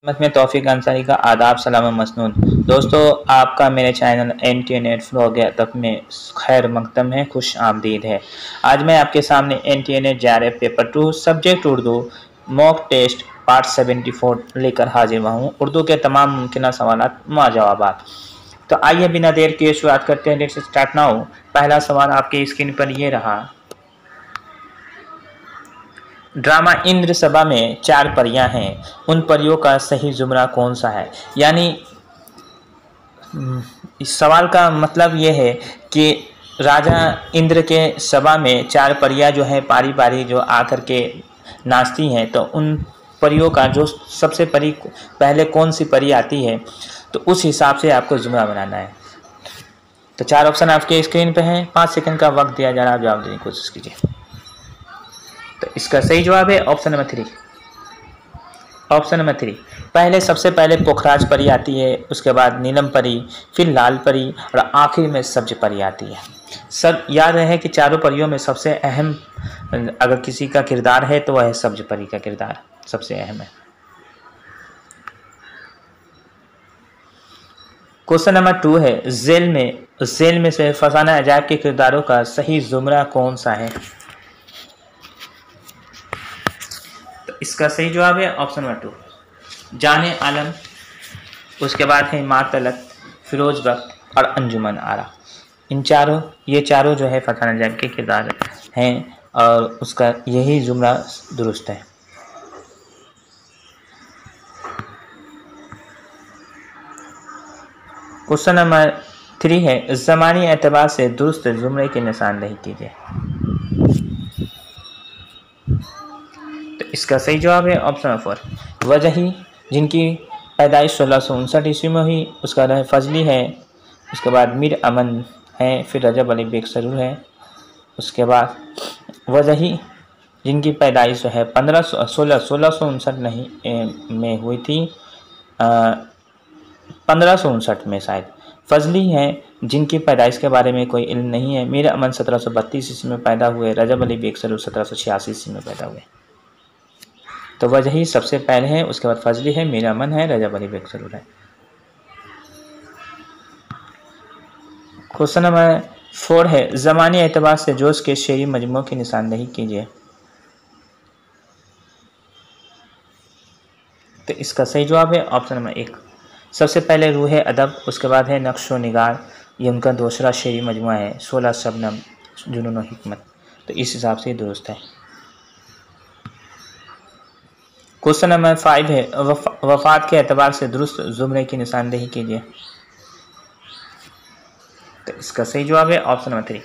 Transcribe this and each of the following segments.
खिदमत में तौफीक अंसारी का आदाब सलाम मसनून। दोस्तों, आपका मेरे चैनल NTA नेट व्लॉग अदब में खैर मकदम है, खुश आमदीद है। आज मैं आपके सामने NTA net JRF paper 2 subject Urdu mock test part 74 लेकर हाजिर हुआ हूँ। उर्दू के तमाम मुमकिन सवालात जवाबात। तो आइए बिना देर किए शुरुआत करते हैं। Let's start now. पहला सवाल आपके स्क्रीन पर ये रहा। ड्रामा इंद्र सभा में 4 परियां हैं, उन परियों का सही जुमरा कौन सा है। यानी इस सवाल का मतलब ये है कि राजा इंद्र के सभा में 4 परियां जो है पारी पारी जो आकर के नाचती हैं, तो उन परियों का जो सबसे पहले कौन सी परी आती है, तो उस हिसाब से आपको जुमरा बनाना है। तो 4 ऑप्शन आपके स्क्रीन पे हैं। 5 सेकंड का वक्त दिया जा रहा है, आप जवाब देने की कोशिश कीजिए। तो इसका सही जवाब है ऑप्शन नंबर 3। Option number 3। सबसे पहले पोखराज परी आती है, उसके बाद नीलम परी, फिर लाल परी और आखिर में सब्ज परी आती है। सब याद रहे कि चारों परियों में सबसे अहम अगर किसी का किरदार है तो वह है सब्ज परी का किरदार सबसे अहम है। क्वेश्चन नंबर 2 है, जेल में से फसाना अजायब के किरदारों का सही जुमरा कौन सा है। इसका सही जवाब है ऑप्शन नंबर 2, जाने आलम, उसके बाद है मातलत, फिरोज बख्त और अंजुमन आरा। ये चारों जो है फरहान अजायब के किरदार हैं और उसका यही जुमला दुरुस्त है। क्वेश्चन नंबर 3 है, ज़मानी एतबार से दुरुस्त जुमले की निशानदेही कीजिए। इसका सही जवाब है ऑप्शन नंबर 4, वजही, जिनकी पैदाइश 1659 ईस्वी में हुई, उसका रह फजली है, उसके बाद मीर अमन है, फिर रजब अली बेग सरूर है। उसके बाद वजही जिनकी पैदाइश है 1659 नहीं में हुई थी, 1559 में शायद। फजली है जिनकी पैदाइश के बारे में कोई इल्म नहीं है, मीर अमन 1732 ईस्वी में पैदा हुए, रजब अली बेग सरूर 1786 ईस्वी में पैदा हुए। तो वजही सबसे पहले है, उसके बाद फजली है, मीर अमन है, रजब अली बेग सरूर है। क्वेश्चन नंबर 4 है, ज़मानी एतबार से जोश के शेरी मजमू की निशानदेही कीजिए। तो इसका सही जवाब है ऑप्शन नंबर 1। सबसे पहले रूह अदब, उसके बाद है नक्शो निगार, ये उनका दूसरा शेरी मजमुआ है, 16 शबनम, जुनून और हिकमत। तो इस हिसाब से दुरुस्त है। क्वेश्चन नंबर 5 है, वफात के एतबार से दुरुस्त जुमरे की निशानदेही कीजिए। तो इसका सही जवाब है ऑप्शन नंबर 3,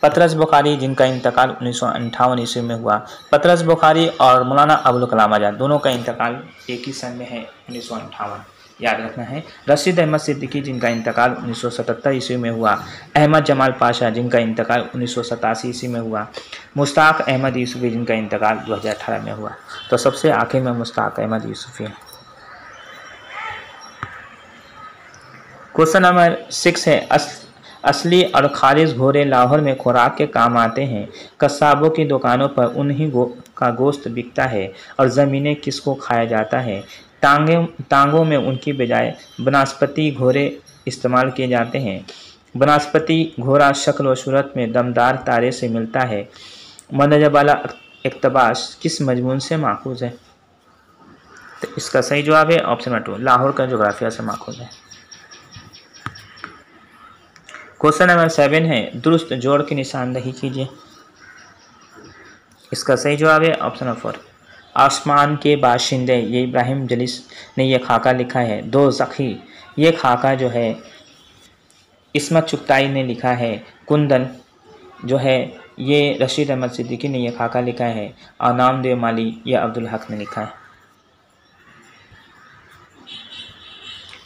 पतरस बुखारी, जिनका इंतकाल 1958 ईस्वी में हुआ। पतरस बुखारी और मौलाना अबुल कलाम आज़ाद दोनों का इंतकाल एक ही सन में है, 1958, याद रखना है। रशीद अहमद सिद्दीकी, जिनका इंतकाल 1977 ईस्वी में हुआ। अहमद जमाल पाशा, जिनका इंतकाल 1987 ईस्वी में हुआ। मुश्ताक अहमद यूसुफी, जिनका इंतकाल 2018 में हुआ। तो सबसे आखिर में मुश्ताक अहमद यूसुफी है। क्वेश्चन नंबर 6 है, असली और खालिज घोड़े लाहौर में खुराक के काम आते हैं। कस्साबों की दुकानों पर उन्हीं का गोश्त बिकता है और ज़मीनें किसको खाया जाता है। टांगों में उनकी बजाय बनास्पति घोड़े इस्तेमाल किए जाते हैं। बनास्पति घोड़ा शक्ल व सूरत में दमदार तारे से मिलता है। मंदजब वाला इक़्तिबास किस मजमून से माखूज़ है। तो इसका सही जवाब है ऑप्शन नंबर 2, लाहौर का जोग्राफिया से माखूज़ है। क्वेश्चन नंबर 7 है, दुरुस्त जोड़ की निशानदेही कीजिए। इसका सही जवाब है ऑप्शन नंबर 4, आसमान के बाशिंदे, ये इब्राहिम जलीस ने यह खाका लिखा है। दो ज़ख़ी, ये खाका जो है इस्मत चुगताई ने लिखा है। कुंदन जो है ये रशीद अहमद सिद्दीकी ने यह खाका लिखा है। और नामदेव माली ये अब्दुल हक ने लिखा है।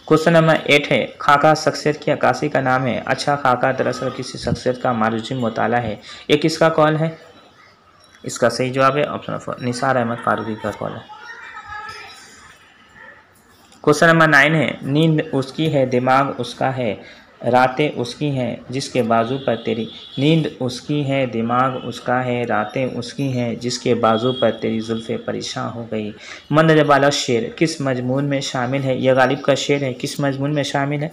क्वेश्चन नंबर 8 है, खाका शख्सियत की अक्कासी का नाम है। अच्छा खाका दरअसल किसी शख्सियत का मारूजी मुताला है। ये किसका कौल है। इसका सही जवाब है ऑप्शन नंबर 4, निसार अहमद फारूकी का कौल है। क्वेश्चन नंबर 9 है, नींद उसकी है, दिमाग उसका है, रातें उसकी हैं जिसके बाजू पर तेरी, नींद उसकी है दिमाग उसका है, रातें उसकी हैं जिसके बाजू पर तेरी जुल्फ़े परेशान हो गई। मंद वाला शेर किस मजमून में शामिल है? यह गालिब का शेर है, किस मजमून में शामिल है?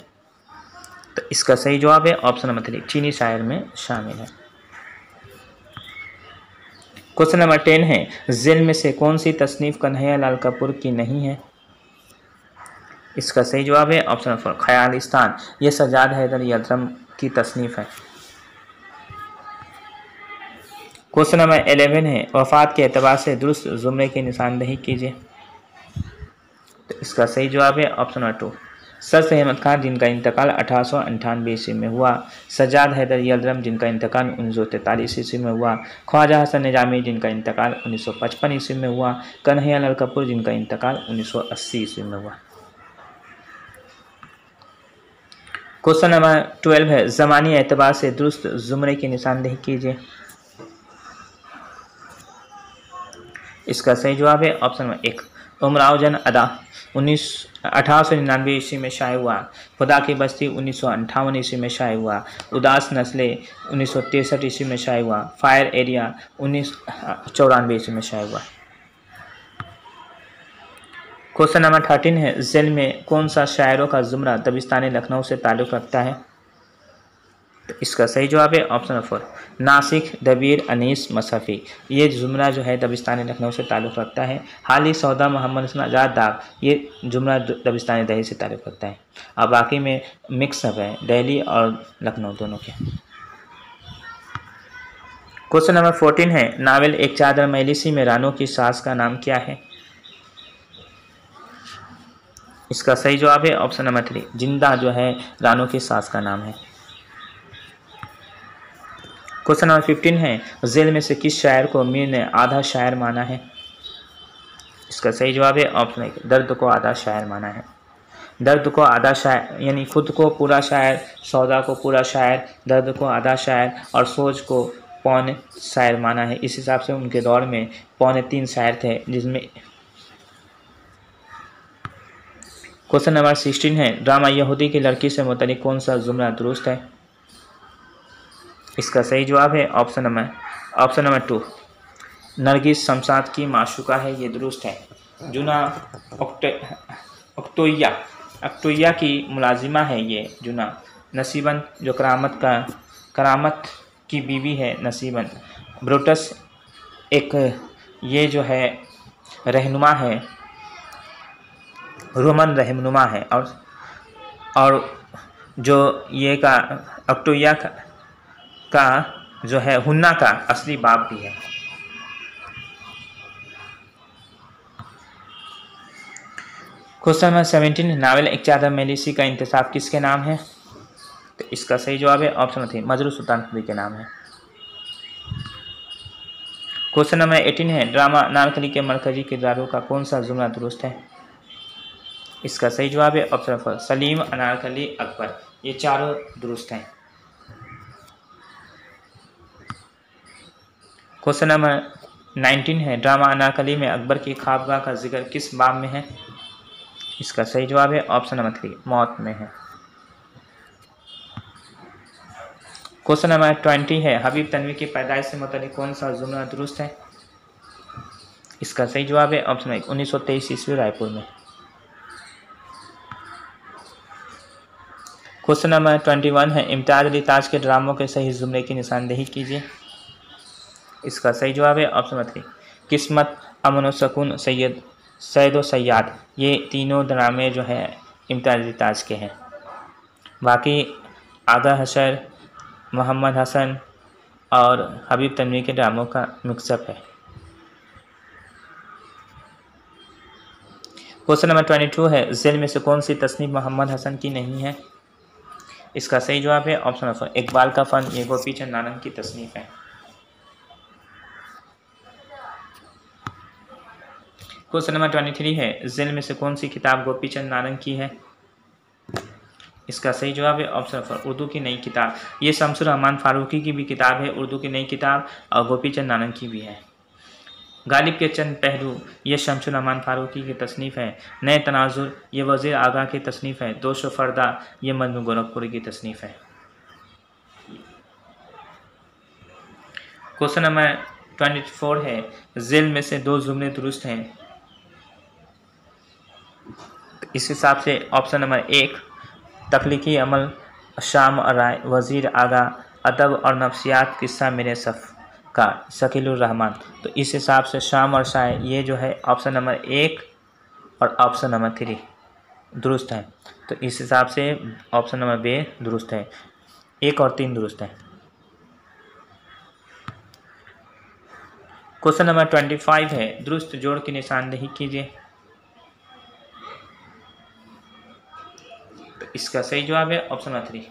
तो इसका सही जवाब है ऑप्शन नंबर 3, चीनी शायर में शामिल है। क्वेश्चन नंबर 10 है, जेल में से कौन सी तसनीफ कन्हैया लाल कपूर की नहीं है? इसका सही जवाब है ऑप्शन नंबर 4, ख्यालिस्तान। ये सजाद हैदर यलदम की तसनीफ है। क्वेश्चन नंबर 11 है, वफात के एतबार से दुरुस्त जुमरे की निशानदेही कीजिए। तो इसका सही जवाब है option number 2, sir Ahmad Khan जिनका इंतकाल 1898 ईस्वी में हुआ, सजाद हैदर यलदम जिनका इंतकाल 1943 ईस्वी में हुआ, ख्वाजा हसन निजामी जिनका इंतकाल 1955 ईस्वी में हुआ, कन्हैया लाल कपूर जिनका इंतकाल 1980 ईस्वी में हुआ। क्वेश्चन नंबर 12 है, ज़मानी एतबार से दुरुस्त जुमरे की निशानदेही कीजिए। इसका सही जवाब है ऑप्शन नंबर 1, उमराव जन अदा 1899 ईस्वी में शाये हुआ, खुदा की बस्ती 1958 ईस्वी में शाये हुआ, उदास नस्लें 1963 ईस्वी में शाये हुआ, फायर एरिया 1994 ईस्वी में शाये हुआ। क्वेश्चन नंबर 13 है, जेल में कौन सा शायरों का जुमरा दबिस्तान लखनऊ से ताल्लुक़ रखता है? तो इसका सही जवाब है ऑप्शन नंबर 4, नासिक दबीर अनीस मसफ़ी। ये जुमरा जो है दबिस्तान लखनऊ से ताल्लुक़ रखता है। हाली सौदा मोहम्मद हसन आज़ाद दाग, ये जुमरा दबिस्तान दहली से ताल्लुक़ रखता है। अब बाकी में मिक्सअप है दिल्ली और लखनऊ दोनों के। क्वेश्चन नंबर 14 है, नावल एक चादर मैलिसी में रानों की सास का नाम क्या है? इसका सही जवाब है ऑप्शन नंबर 3, जिंदा जो है रानों की सास का नाम है। क्वेश्चन नंबर 15 है, जेल में से किस शायर को मीर ने आधा शायर माना है? इसका सही जवाब है ऑप्शन 1, दर्द को आधा शायर माना है। दर्द को आधा शायर यानी खुद को पूरा शायर, सौदा को पूरा शायर, दर्द को आधा शायर और सोच को पौने शायर माना है। इस हिसाब से उनके दौर में 3.25 शायर थे, जिसमें क्वेश्चन नंबर 16 है, ड्रामा यहूदी की लड़की से मुतल्लिक कौन सा जुमला दुरुस्त है? इसका सही जवाब है ऑप्शन नंबर 2, नरगिस शमशाद की माशूका है, ये दुरुस्त है। जुना अक्टोइया की मुलाजिमा है ये जुना। नसीबन जो करामत की बीवी है नसीबन। ब्रूटस एक ये जो है रहनुमा है, रोमन रहनुमा है। और जो ये का अक्टोइया का जो है हुन्ना का असली बाप भी है। क्वेश्चन नंबर 17, नावल एक चादर मैलिसी का इंतसाब किसके नाम है? तो इसका सही जवाब है ऑप्शन 3, मजरू सुल्तानपुरी के नाम है। क्वेश्चन नंबर 18 है, ड्रामा अनारकली के मरकजी किरदारों का कौन सा जुमला दुरुस्त है? इसका सही जवाब है ऑप्शन 4, सलीम, अनारकली, अकबर, ये चारों दुरुस्त हैं। क्वेश्चन नंबर 19 है, ड्रामा अनारकली में अकबर की ख्वाबगाह का जिक्र किस बाब में है? इसका सही जवाब है ऑप्शन नंबर 3, मौत में है। क्वेश्चन नंबर 20 है, हबीब तनवी की पैदाइश से मुतल्लिक कौन सा जुमला दुरुस्त है? इसका सही जवाब है ऑप्शन 1, 1923 ईस्वी रायपुर में। क्वेश्चन नंबर 21 है, इम्तियाज़ अली ताज के ड्रामों के सही जुमले की निशानदेही कीजिए। इसका सही जवाब है ऑप्शन नंबर 3, किस्मत, अमन व सुकून, सैयद व सयाद, ये तीनों ड्रामे जो है इम्तियाज़ अली ताज के हैं। बाकी आगा हशर, मोहम्मद हसन और हबीब तनवी के ड्रामों का मिक्सअप है। क्वेश्चन नंबर 22 है, जेल में से कौन सी तसनीफ मोहम्मद हसन की नहीं है? इसका सही जवाब है ऑप्शन नंबर 4, इकबाल का फ़न, ये गोपी चंद नानक की तसनीफ है। क्वेश्चन नंबर 23 है, जेल में से कौन सी किताब गोपी चंद नानक की है? इसका सही जवाब है ऑप्शन नंबर 4, उर्दू की नई किताब। ये शमसुर रहमान फारूकी की भी किताब है, उर्दू की नई किताब, और गोपी चंद नानक की भी है। गालिब के चंद पहलू ये शमसुल अमान फारूकी की तसनीफ़ है। नए तनाजुर ये वज़ीर आगा की तसनीफ़ है। दोश फ़रदा ये मजनू गोरखपुरी की तसनीफ़ है। क्वेश्चन नंबर 24 है, ज़िल में से दो जुमले दुरुस्त हैं। इस हिसाब से ऑप्शन नंबर 1 तख्लीकी अमल, शाम और राय, वज़ीर आगा, अदब और नफ्सियात, किस्सा मेरे सफ़ का, शकीलुर रहमान। तो इस हिसाब से शाम और शाय ये जो है ऑप्शन नंबर 1 और ऑप्शन नंबर 3 दुरुस्त है। तो इस हिसाब से ऑप्शन नंबर बी दुरुस्त है, 1 और 3 दुरुस्त है। क्वेश्चन नंबर 25 है, दुरुस्त जोड़ की निशानदेही कीजिए। तो इसका सही जवाब है ऑप्शन नंबर 3।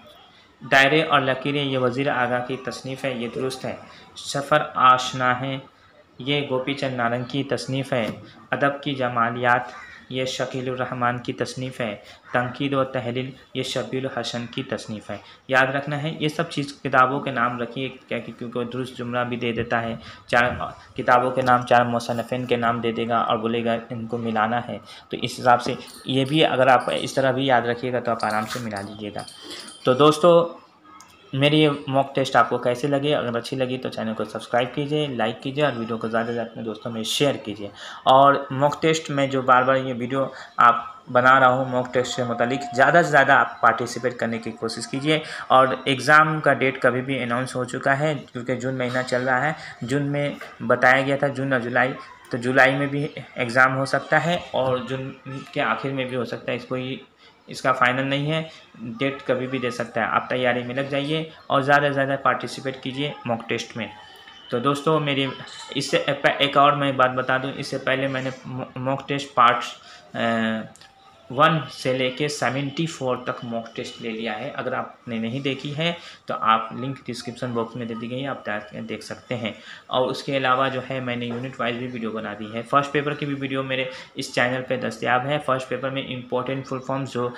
दायरे और लकीरें ये वज़ीर आगा की तसनीफ़ है, ये दुरुस्त है। सफ़र आशना है ये गोपीचंद नारंग की तसनीफ़ है। अदब की जमालियात ये शकीलुर रहमान की तसनीफ़ है। तंकीद व तहलील ये शबीउल हसन की तसनीफ़ है। याद रखना है ये सब चीज़ किताबों के नाम रखिए, क्या क्योंकि दुरुस्त जुमला भी दे देता है, 4 किताबों के नाम 4 मुसन्निफ़ीन के नाम दे देगा और बोलेगा इनको मिलाना है। तो इस हिसाब से ये भी अगर आप इस तरह भी याद रखिएगा तो आप आराम से मिला लीजिएगा। तो दोस्तों मेरी ये मॉक टेस्ट आपको कैसे लगे? अगर अच्छी लगी तो चैनल को सब्सक्राइब कीजिए, लाइक कीजिए और वीडियो को ज़्यादा से ज़्यादा अपने दोस्तों में शेयर कीजिए। और मॉक टेस्ट में जो बार बार ये वीडियो आप बना रहा हूँ मॉक टेस्ट से मुतालिक, ज़्यादा से ज़्यादा आप पार्टिसिपेट करने की कोशिश कीजिए। और एग्ज़ाम का डेट कभी भी अनाउंस हो चुका है, क्योंकि जून महीना चल रहा है। जून में बताया गया था जून और जुलाई, तो जुलाई में भी एग्ज़ाम हो सकता है और जून के आखिर में भी हो सकता है। इसका फाइनल नहीं है, डेट कभी भी दे सकता है। आप तैयारी में लग जाइए और ज़्यादा से ज़्यादा पार्टिसिपेट कीजिए मॉक टेस्ट में। तो दोस्तों मेरी इससे एक और मैं बात बता दूं, इससे पहले मैंने मॉक टेस्ट पार्ट 1 से लेके 74 तक मॉक टेस्ट ले लिया है। अगर आपने नहीं देखी है तो आप लिंक डिस्क्रिप्शन बॉक्स में दे दी गई है, आप देख सकते हैं। और उसके अलावा जो है मैंने यूनिट वाइज भी वीडियो बना दी है। फर्स्ट पेपर की भी वीडियो मेरे इस चैनल पे दस्तयाब है। फर्स्ट पेपर में इंपॉर्टेंट फुल फॉर्म्स जो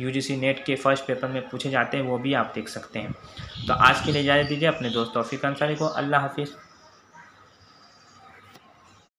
UGC नेट के फर्स्ट पेपर में पूछे जाते हैं वो भी आप देख सकते हैं। तो आज के लिए इजाज़त दीजिए अपने दोस्त तौफीक अंसारी को। अल्लाह हाफिज़।